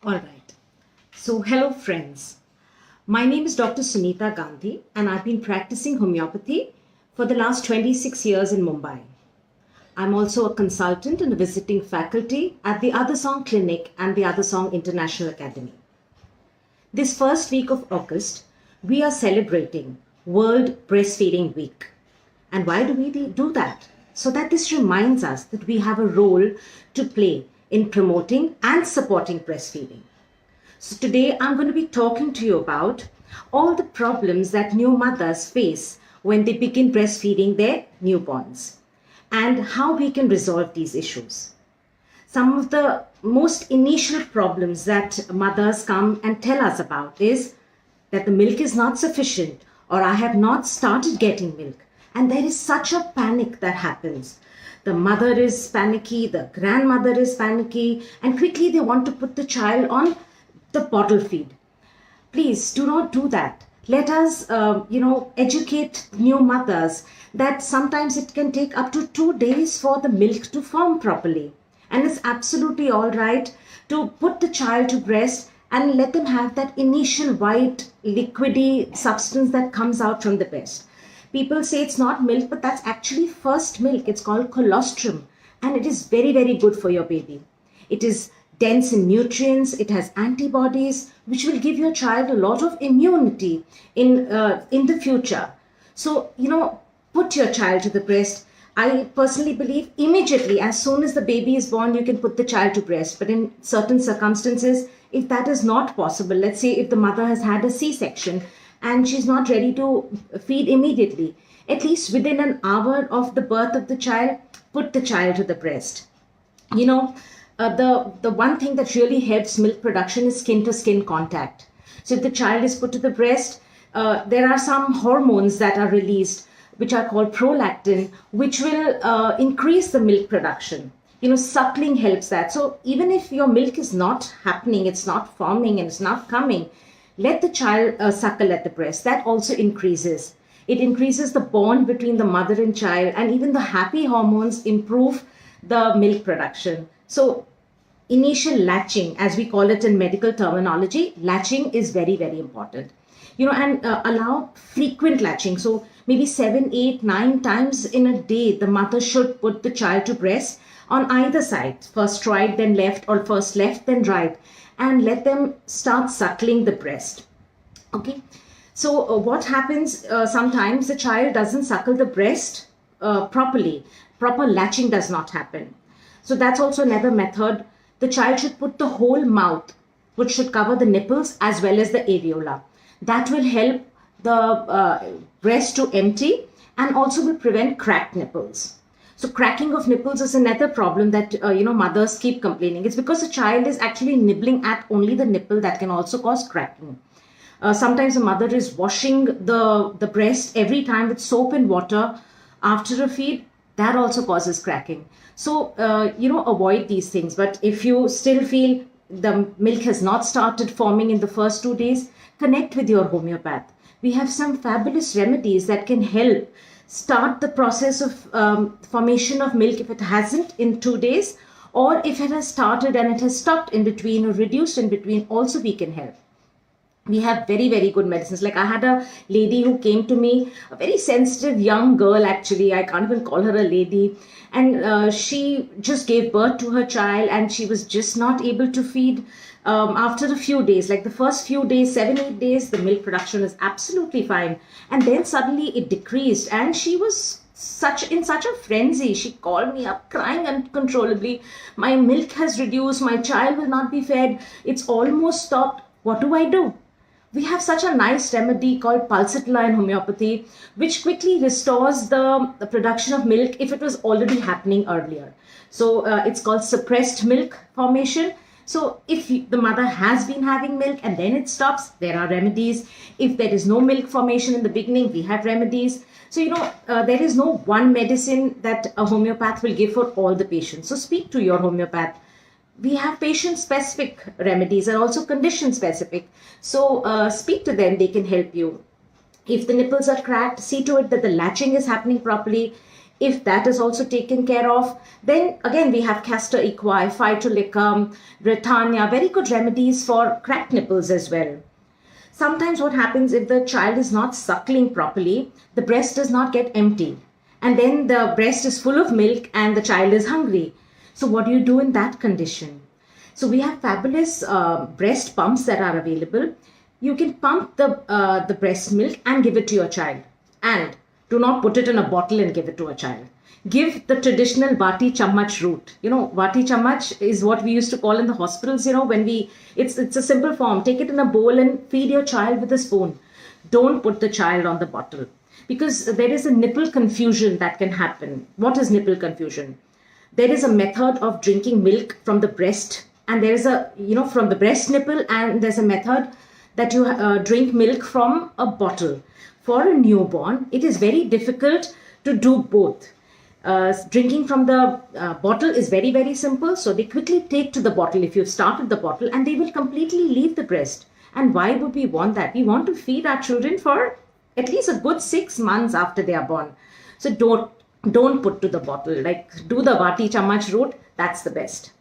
All right. So, hello, friends. My name is Dr. Sunita Gandhi, and I've been practicing homeopathy for the last 26 years in Mumbai. I'm also a consultant and a visiting faculty at the Other Song Clinic and the Other Song International Academy. This first week of August, we are celebrating World Breastfeeding Week. And why do we do that? So that this reminds us that we have a role to play in promoting and supporting breastfeeding. So today I'm going to be talking to you about all the problems that new mothers face when they begin breastfeeding their newborns and how we can resolve these issues. Some of the most initial problems that mothers come and tell us about is that the milk is not sufficient or I have not started getting milk. And there is such a panic that happens. The mother is panicky, the grandmother is panicky, and quickly they want to put the child on the bottle feed. Please do not do that. Let us, educate new mothers that sometimes it can take up to 2 days for the milk to form properly. And it's absolutely all right to put the child to breast and let them have that initial white liquidy substance that comes out from the breast. People say it's not milk, but that's actually first milk. It's called colostrum, and it is very, very good for your baby. It is dense in nutrients. It has antibodies, which will give your child a lot of immunity in the future. So, put your child to the breast. I personally believe immediately, as soon as the baby is born, you can put the child to breast. But in certain circumstances, if that is not possible, let's say if the mother has had a C-section, and she's not ready to feed immediately, at least within an hour of the birth of the child, put the child to the breast. The one thing that really helps milk production is skin to skin contact. So if the child is put to the breast, there are some hormones that are released which are called prolactin, which will increase the milk production. Suckling helps that. So even if your milk is not happening, it's not forming and it's not coming, let the child suckle at the breast. That also increases. It increases the bond between the mother and child, and even the happy hormones improve the milk production. So initial latching, as we call it in medical terminology, latching is very, very important. And allow frequent latching. So maybe 7, 8, 9 times in a day, the mother should put the child to breast on either side. First right, then left, or first left, then right. And let them start suckling the breast. Okay. So what happens, sometimes the child doesn't suckle the breast properly. Proper latching does not happen. So that's also another method. The child should put the whole mouth, which should cover the nipples as well as the areola. That will help the breast to empty and also will prevent cracked nipples. So cracking of nipples is another problem that, mothers keep complaining. It's because the child is actually nibbling at only the nipple that can also cause cracking. Sometimes a mother is washing the breast every time with soap and water after a feed. That also causes cracking. So, avoid these things. But if you still feel the milk has not started forming in the first 2 days, connect with your homeopath. We have some fabulous remedies that can help start the process of formation of milk if it hasn't in 2 days, or if it has started and it has stopped in between or reduced in between, also we can help. We have very, very good medicines. Like I had a lady who came to me, a very sensitive young girl actually, I can't even call her a lady, and she just gave birth to her child and she was just not able to feed. After a few days, like the first few days, 7, 8 days, the milk production is absolutely fine. And then suddenly it decreased and she was in such a frenzy. She called me up crying uncontrollably. My milk has reduced. My child will not be fed. It's almost stopped. What do I do? We have such a nice remedy called pulsatilla in homeopathy, which quickly restores the production of milk if it was already happening earlier. So it's called suppressed milk formation. So if the mother has been having milk and then it stops, there are remedies. If there is no milk formation in the beginning, we have remedies. So, there is no one medicine that a homeopath will give for all the patients. So speak to your homeopath. We have patient-specific remedies and also condition-specific. So speak to them. They can help you. If the nipples are cracked, see to it that the latching is happening properly. If that is also taken care of, then again we have castor equi, phytolicum, britannia, very good remedies for cracked nipples as well. Sometimes what happens, if the child is not suckling properly, the breast does not get empty. And then the breast is full of milk and the child is hungry. So what do you do in that condition? So we have fabulous breast pumps that are available. You can pump the breast milk and give it to your child. And do not put it in a bottle and give it to a child. Give the traditional vati chammach route. Vati chammach is what we used to call in the hospitals, it's a simple form. Take it in a bowl and feed your child with a spoon. Don't put the child on the bottle, because there is a nipple confusion that can happen. What is nipple confusion? There is a method of drinking milk from the breast, and there is from the breast nipple, and there's a method that you drink milk from a bottle. For a newborn, it is very difficult to do both. Drinking from the bottle is very, very simple. So they quickly take to the bottle if you've started the bottle, and they will completely leave the breast. And why would we want that? We want to feed our children for at least a good 6 months after they are born. So don't put to the bottle. Like, do the vati chammach route. That's the best.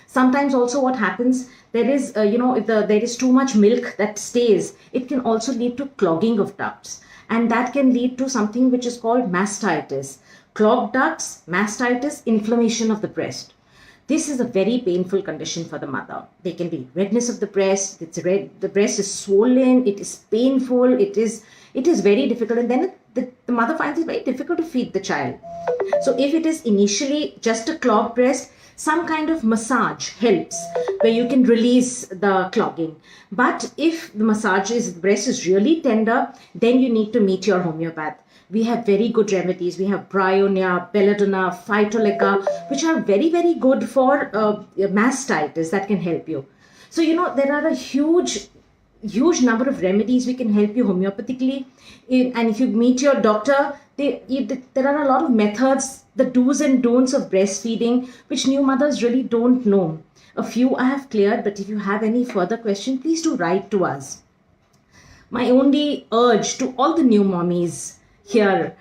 Sometimes also what happens, there is, if there is too much milk that stays, it can also lead to clogging of ducts. And that can lead to something which is called mastitis. Clogged ducts, mastitis, inflammation of the breast. This is a very painful condition for the mother. There can be redness of the breast. It's red. The breast is swollen. It is painful. It is very difficult. And then the mother finds it very difficult to feed the child. So if it is initially just a clogged breast, some kind of massage helps, where you can release the clogging. But if the breast is really tender, then you need to meet your homeopath. We have very good remedies. We have bryonia, belladonna, phytolica, which are very, very good for mastitis that can help you. So, there are a huge number of remedies we can help you homeopathically. And if you meet your doctor, there are a lot of methods, the do's and don'ts of breastfeeding, which new mothers really don't know. A few I have cleared, but if you have any further question, please do write to us. My only urge to all the new mommies here,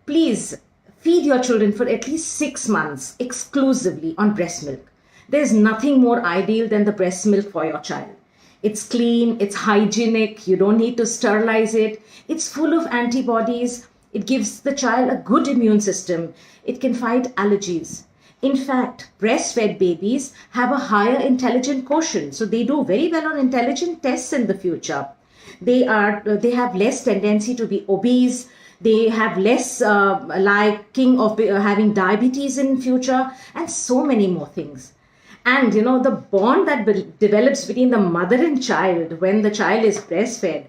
please feed your children for at least 6 months exclusively on breast milk. There's nothing more ideal than the breast milk for your child. It's clean, it's hygienic, you don't need to sterilize it. It's full of antibodies. It gives the child a good immune system. It can fight allergies. In fact, breastfed babies have a higher intelligent quotient, so they do very well on intelligent tests in the future. They have less tendency to be obese. They have less liking of having diabetes in future, and so many more things. And the bond that develops between the mother and child when the child is breastfed,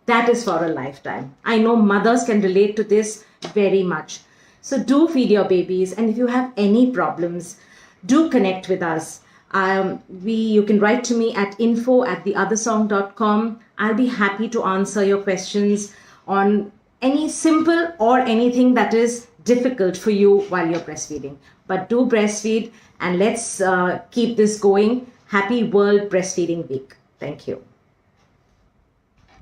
that is for a lifetime. I know mothers can relate to this very much. So do feed your babies, and if you have any problems, do connect with us. You can write to me at info@theothersong.com. I'll be happy to answer your questions on any simple or anything that is difficult for you while you're breastfeeding. But do breastfeed, and let's keep this going. Happy World Breastfeeding Week. Thank you.